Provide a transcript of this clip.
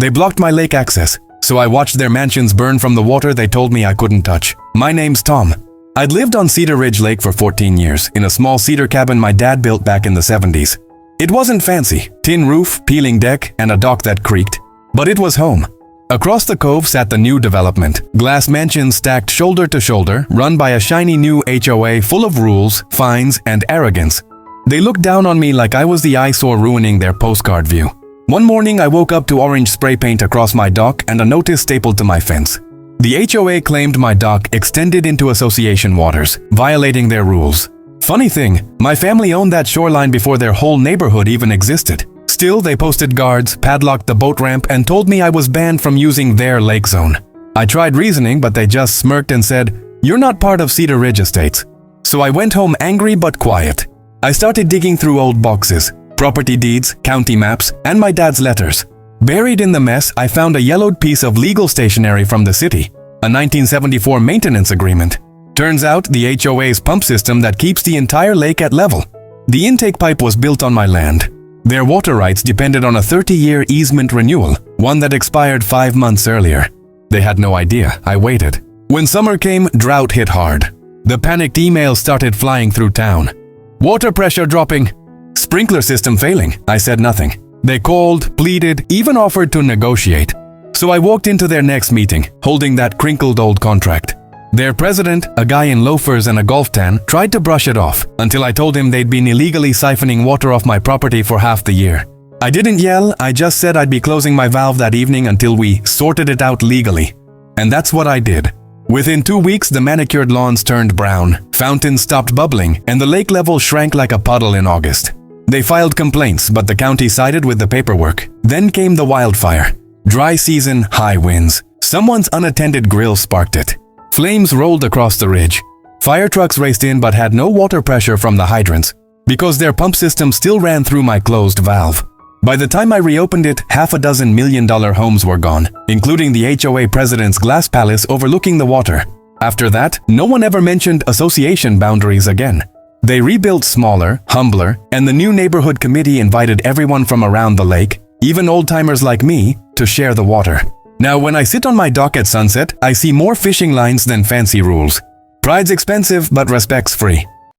They blocked my lake access, so I watched their mansions burn from the water they told me I couldn't touch. My name's Tom. I'd lived on Cedar Ridge Lake for 14 years in a small cedar cabin my dad built back in the 70s. It wasn't fancy, tin roof, peeling deck, and a dock that creaked, but it was home. Across the cove sat the new development, glass mansions stacked shoulder to shoulder, run by a shiny new HOA full of rules, fines, and arrogance. They looked down on me like I was the eyesore ruining their postcard view. One morning I woke up to orange spray paint across my dock and a notice stapled to my fence. The HOA claimed my dock extended into association waters, violating their rules. Funny thing, my family owned that shoreline before their whole neighborhood even existed. Still, they posted guards, padlocked the boat ramp, and told me I was banned from using their lake zone. I tried reasoning, but they just smirked and said, "You're not part of Cedar Ridge Estates." So I went home angry but quiet. I started digging through old boxes, property deeds, county maps, and my dad's letters. Buried in the mess, I found a yellowed piece of legal stationery from the city, a 1974 maintenance agreement. Turns out the HOA's pump system that keeps the entire lake at level. The intake pipe was built on my land. Their water rights depended on a 30-year easement renewal, one that expired 5 months earlier. They had no idea. I waited. When summer came, drought hit hard. The panicked emails started flying through town. Water pressure dropping. Sprinkler system failing. I said nothing. They called, pleaded, even offered to negotiate. So I walked into their next meeting, holding that crinkled old contract. Their president, a guy in loafers and a golf tan, tried to brush it off until I told him they'd been illegally siphoning water off my property for half the year. I didn't yell, I just said I'd be closing my valve that evening until we sorted it out legally. And that's what I did. Within 2 weeks, the manicured lawns turned brown, fountains stopped bubbling, and the lake level shrank like a puddle in August. They filed complaints, but the county sided with the paperwork. Then came the wildfire. Dry season, high winds. Someone's unattended grill sparked it. Flames rolled across the ridge. Fire trucks raced in but had no water pressure from the hydrants, because their pump system still ran through my closed valve. By the time I reopened it, half a dozen million-dollar homes were gone, including the HOA president's glass palace overlooking the water. After that, no one ever mentioned association boundaries again. They rebuilt smaller, humbler, and the new neighborhood committee invited everyone from around the lake, even old-timers like me, to share the water. Now, when I sit on my dock at sunset, I see more fishing lines than fancy rules. Pride's expensive, but respect's free.